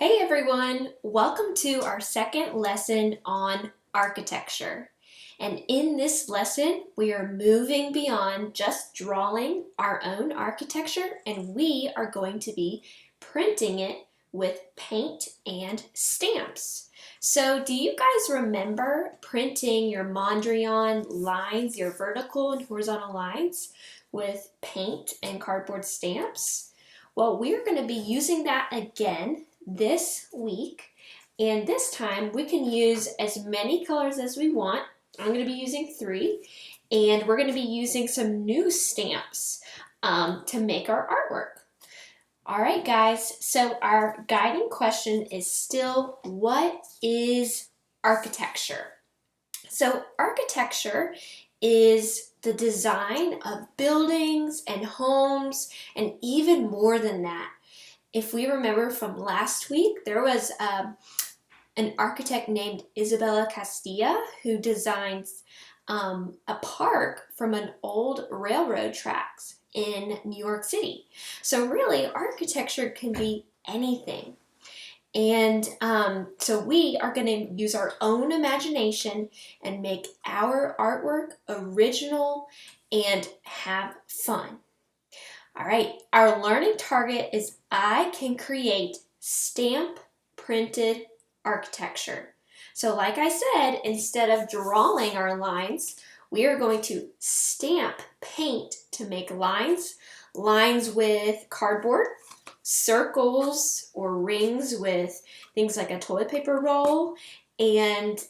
Hey everyone, welcome to our second lesson on architecture. And in this lesson, we are moving beyond just drawing our own architecture, and we are going to be printing it with paint and stamps. So do you guys remember printing your Mondrian lines, your vertical and horizontal lines with paint and cardboard stamps? Well, we're going to be using that again this week, and this time we can use as many colors as we want. I'm going to be using 3, and we're going to be using some new stamps to make our artwork. All right, guys, so our guiding question is still, what is architecture? So architecture is the design of buildings and homes, and even more than that. If we remember from last week, there was an architect named Isabella Castilla who designs a park from an old railroad tracks in New York City. So really, architecture can be anything. And so we are going to use our own imagination and make our artwork original and have fun. All right, our learning target is I can create stamp printed architecture. So like I said, instead of drawing our lines, we are going to stamp paint to make lines, lines with cardboard, circles or rings with things like a toilet paper roll, and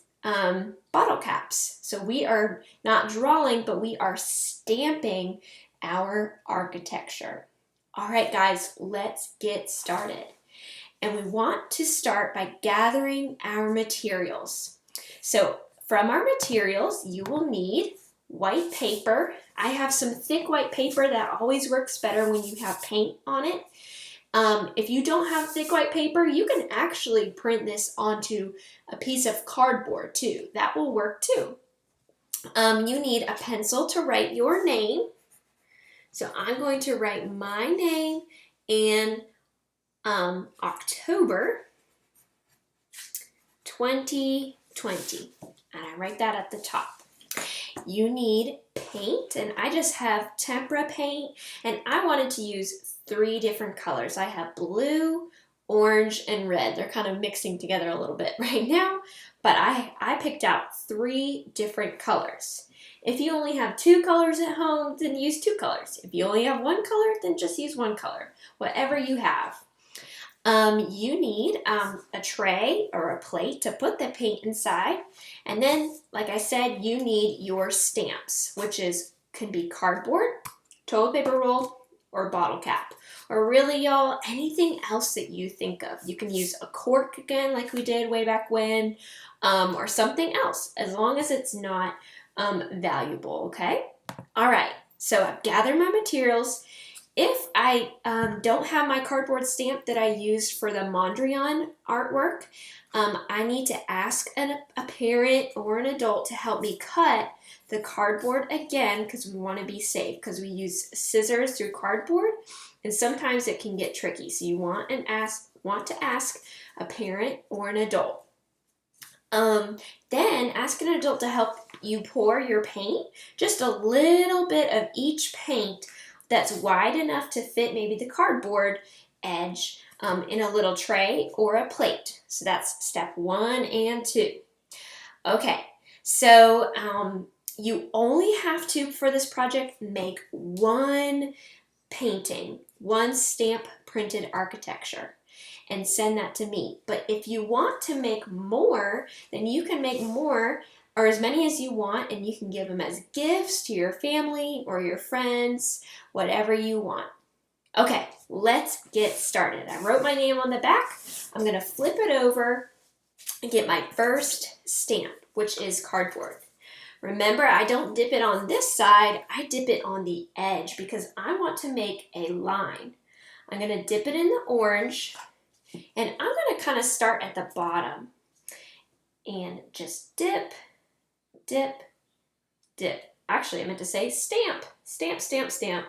bottle caps. So we are not drawing, but we are stamping our architecture. All right, guys, let's get started. And we want to start by gathering our materials. So from our materials, you will need white paper. I have some thick white paper that always works better when you have paint on it. If you don't have thick white paper, you can actually print this onto a piece of cardboard too. That will work too. You need a pencil to write your name. So I'm going to write my name and October 2020. And I write that at the top. You need paint, and I just have tempera paint, and I wanted to use 3 different colors. I have blue, orange, and red. They're kind of mixing together a little bit right now, but I picked out 3 different colors. If you only have 2 colors at home, then use 2 colors. If you only have 1 color, then just use 1 color, whatever you have. You need a tray or a plate to put the paint inside. And then, like I said, you need your stamps, which can be cardboard, toilet paper roll, or bottle cap. Or really, y'all, anything else that you think of. You can use a cork again, like we did way back when, or something else, as long as it's not valuable, okay? All right, so I've gathered my materials. If I don't have my cardboard stamp that I used for the Mondrian artwork, I need to ask a parent or an adult to help me cut the cardboard again, because we want to be safe, because we use scissors through cardboard, and sometimes it can get tricky. So you want to ask a parent or an adult. Then ask an adult to help you pour your paint, just a little bit of each paint that's wide enough to fit maybe the cardboard edge in a little tray or a plate. So that's step 1 and 2. Okay, so you only have to, for this project, make 1 painting, 1 stamp printed architecture, and send that to me. But if you want to make more, then you can make more, or as many as you want, and you can give them as gifts to your family or your friends, whatever you want. Okay, let's get started. I wrote my name on the back. I'm going to flip it over and get my first stamp, which is cardboard. Remember, I don't dip it on this side, I dip it on the edge because I want to make a line. I'm going to dip it in the orange, and I'm going to kind of start at the bottom and just dip, dip, dip. Actually, I meant to say stamp, stamp, stamp, stamp.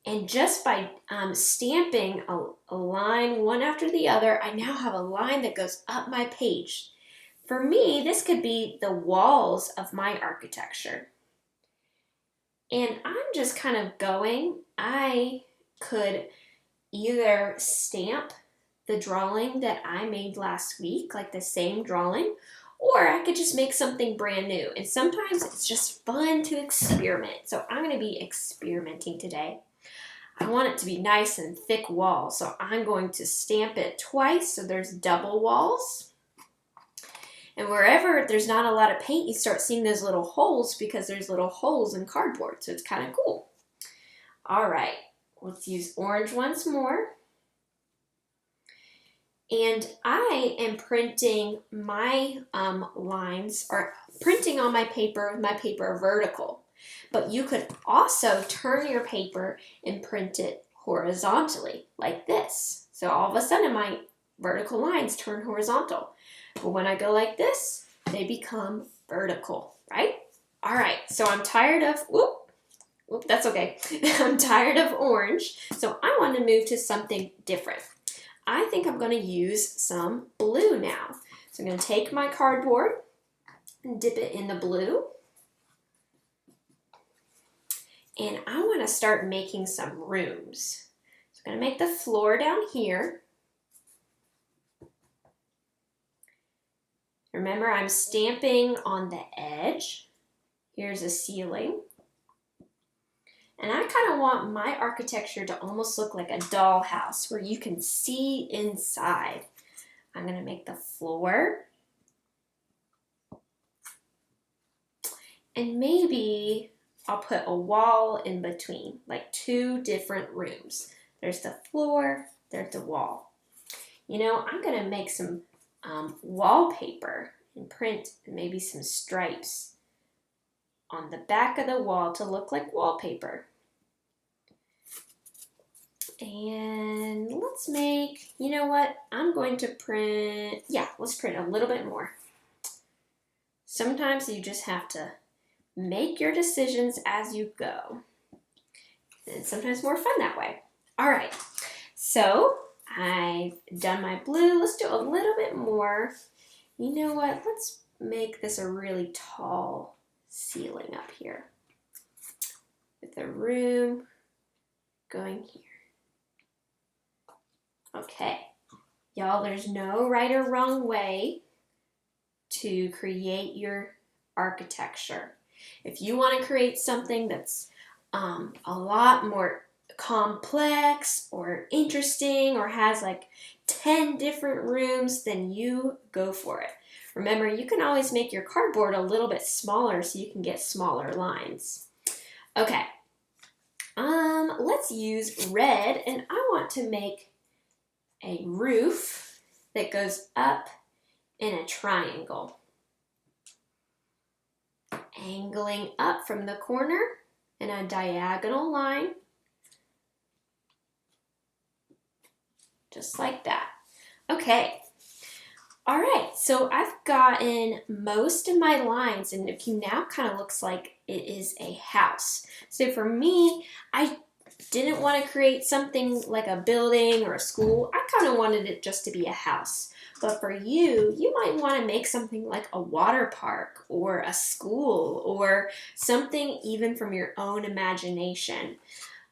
And just by stamping a line one after the other, I now have a line that goes up my page. For me, this could be the walls of my architecture. And I'm just kind of going, I could either stamp the drawing that I made last week, like the same drawing, or I could just make something brand new. And sometimes it's just fun to experiment. So I'm going to be experimenting today. I want it to be nice and thick walls, so I'm going to stamp it twice so there's double walls. And wherever there's not a lot of paint, you start seeing those little holes because there's little holes in cardboard, so it's kind of cool. All right, let's use orange once more. And I am printing my lines, or printing on my paper vertical. But you could also turn your paper and print it horizontally, like this. So all of a sudden my vertical lines turn horizontal. But when I go like this, they become vertical, right? All right, so I'm tired of, that's okay. I'm tired of orange, so I want to move to something different. I think I'm going to use some blue now. So I'm going to take my cardboard and dip it in the blue. And I want to start making some rooms. So I'm going to make the floor down here. Remember, I'm stamping on the edge. Here's a ceiling. And I kind of want my architecture to almost look like a dollhouse where you can see inside. I'm going to make the floor. And maybe I'll put a wall in between, like 2 different rooms. There's the floor, there's the wall. You know, I'm going to make some wallpaper and print maybe some stripes on the back of the wall to look like wallpaper. And let's make, you know what, I'm going to print, let's print a little bit more. Sometimes you just have to make your decisions as you go. And it's sometimes more fun that way. All right, so I've done my blue. Let's do a little bit more. You know what, let's make this a really tall ceiling up here with a room going here. Okay, y'all, there's no right or wrong way to create your architecture. If you want to create something that's a lot more complex or interesting or has like 10 different rooms, then you go for it. Remember, you can always make your cardboard a little bit smaller so you can get smaller lines. Okay, let's use red, and I want to make a roof that goes up in a triangle. Angling up from the corner in a diagonal line. Just like that. Okay. All right, so I've gotten most of my lines, and it now kind of looks like it is a house. So for me, I didn't want to create something like a building or a school. I kind of wanted it just to be a house. But for you, you might want to make something like a water park or a school or something even from your own imagination.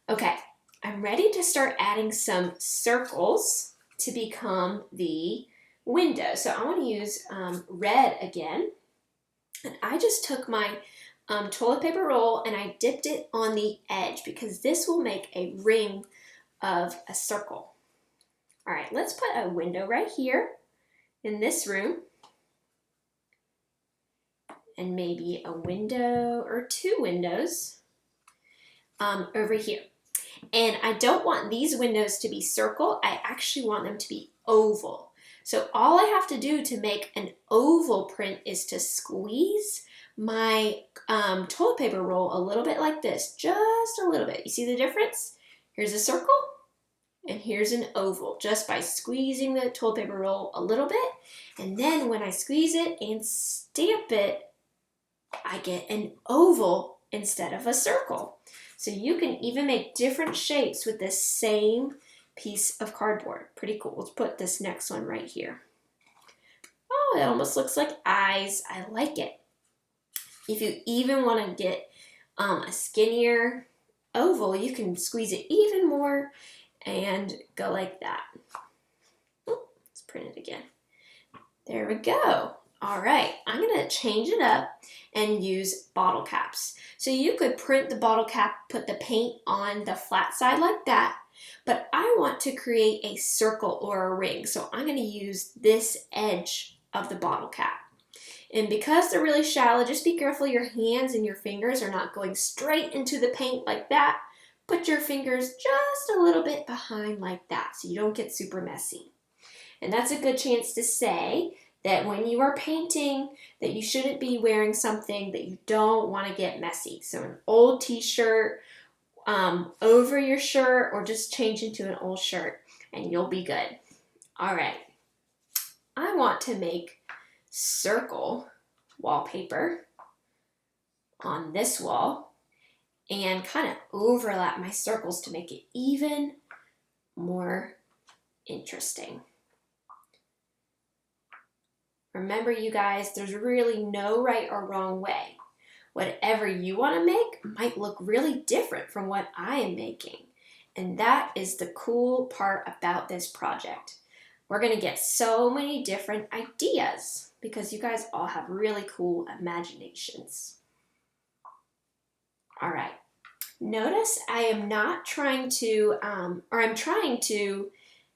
Okay, I'm ready to start adding some circles to become the window. So I want to use red again. And I just took my toilet paper roll and I dipped it on the edge because this will make a ring of a circle. All right, let's put a window right here in this room. And maybe a window or 2 windows over here. And I don't want these windows to be circle. I actually want them to be oval. So all I have to do to make an oval print is to squeeze my toilet paper roll a little bit like this, just a little bit. You see the difference? Here's a circle and here's an oval, just by squeezing the toilet paper roll a little bit. And then when I squeeze it and stamp it, I get an oval instead of a circle. So you can even make different shapes with this same piece of cardboard. Pretty cool. Let's put this next one right here. Oh, it almost looks like eyes. I like it. If you even want to get a skinnier oval, you can squeeze it even more and go like that. Oh, let's print it again. There we go. All right, I'm gonna change it up and use bottle caps. So you could print the bottle cap, put the paint on the flat side like that, but I want to create a circle or a ring. So I'm gonna use this edge of the bottle cap. And because they're really shallow, just be careful your hands and your fingers are not going straight into the paint like that. Put your fingers just a little bit behind like that so you don't get super messy. And that's a good chance to say that when you are painting that you shouldn't be wearing something that you don't want to get messy. So an old t-shirt over your shirt, or just change into an old shirt and you'll be good. All right, I want to make circle wallpaper on this wall and kind of overlap my circles to make it even more interesting. Remember, you guys, there's really no right or wrong way. Whatever you want to make might look really different from what I am making. And that is the cool part about this project. We're going to get so many different ideas because you guys all have really cool imaginations. All right. Notice I am not trying to, I'm trying to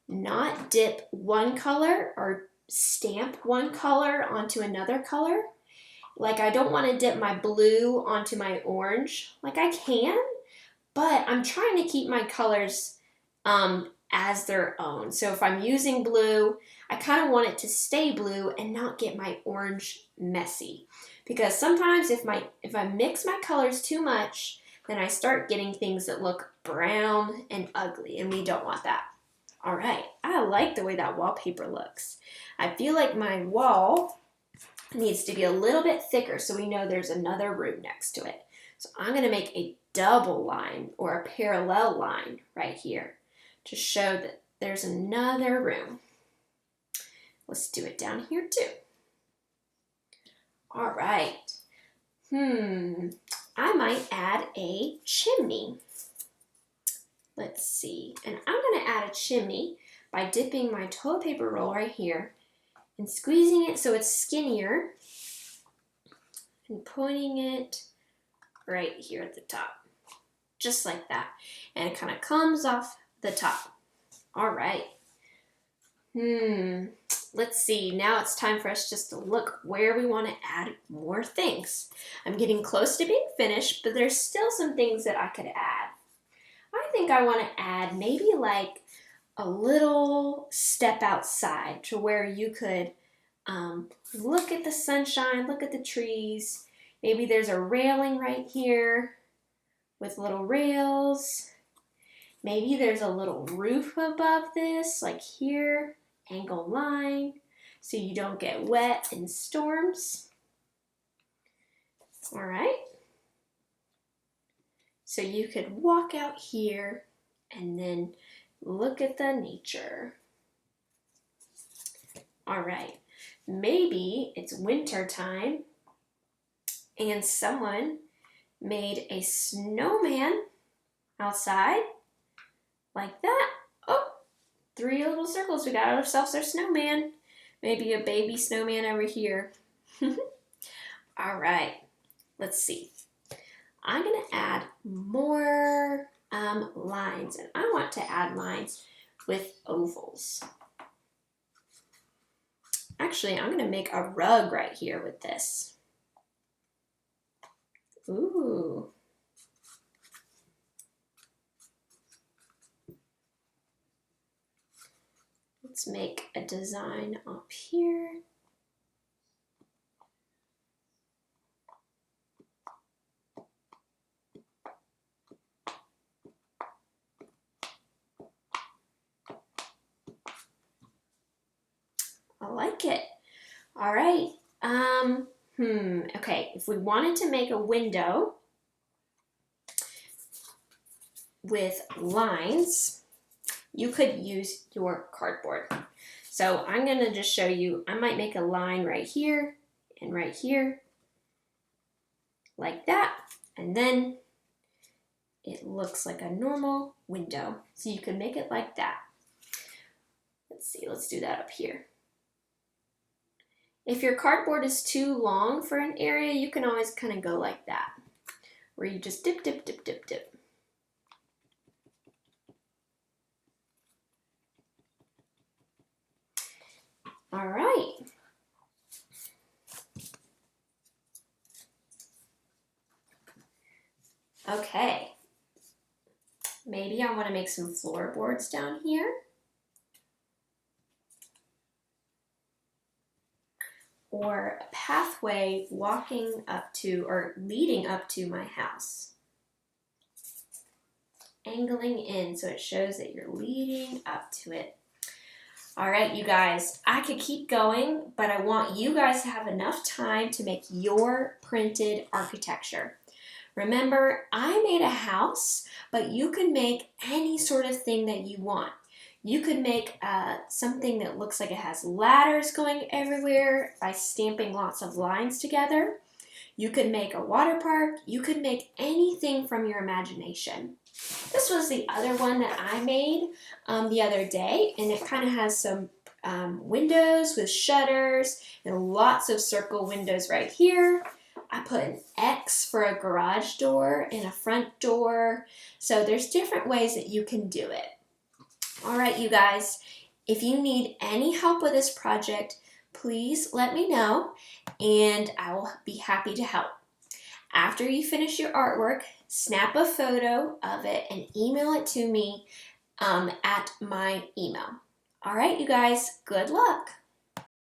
not dip one color or stamp one color onto another color. Like I don't want to dip my blue onto my orange. Like I can, but I'm trying to keep my colors as their own. So if I'm using blue, I kind of want it to stay blue and not get my orange messy. Because sometimes if I mix my colors too much, then I start getting things that look brown and ugly, and we don't want that. All right, I like the way that wallpaper looks. I feel like my wall needs to be a little bit thicker so we know there's another room next to it. So I'm going to make a double line or a parallel line right here to show that there's another room. Let's do it down here too. All right. I might add a chimney. Let's see. And I'm going to add a chimney by dipping my toilet paper roll right here and squeezing it so it's skinnier and putting it right here at the top. Just like that. And it kind of comes off the top. All right. Let's see. Now it's time for us just to look where we want to add more things. I'm getting close to being finished, but there's still some things that I could add. I think I want to add maybe like a little step outside to where you could look at the sunshine, look at the trees. Maybe there's a railing right here with little rails. Maybe there's a little roof above this, like here, angle line, so you don't get wet in storms. All right. So you could walk out here and then look at the nature. All right. Maybe it's winter time and someone made a snowman outside like that. Oh, 3 little circles. We got ourselves our snowman. Maybe a baby snowman over here. All right, let's see. I'm going to add more lines, and I want to add lines with ovals. Actually, I'm going to make a rug right here with this. Ooh. Let's make a design up here. I like it. All right. Okay, if we wanted to make a window, with lines, you could use your cardboard. So I'm going to just show you, I might make a line right here and right here, like that, and then it looks like a normal window. So you can make it like that. Let's see, let's do that up here. If your cardboard is too long for an area, you can always kind of go like that, where you just dip, dip, dip, dip, dip. All right. Okay. Maybe I want to make some floorboards down here. Or a pathway walking up to or leading up to my house. Angling in so it shows that you're leading up to it. All right, you guys, I could keep going, but I want you guys to have enough time to make your printed architecture. Remember, I made a house, but you can make any sort of thing that you want. You could make something that looks like it has ladders going everywhere by stamping lots of lines together. You could make a water park. You could make anything from your imagination. This was the other one that I made the other day, and it kind of has some windows with shutters and lots of circle windows right here. I put an X for a garage door and a front door. So there's different ways that you can do it. All right, you guys, if you need any help with this project, please let me know and I will be happy to help. After you finish your artwork, snap a photo of it and email it to me at my email. All right, you guys, good luck.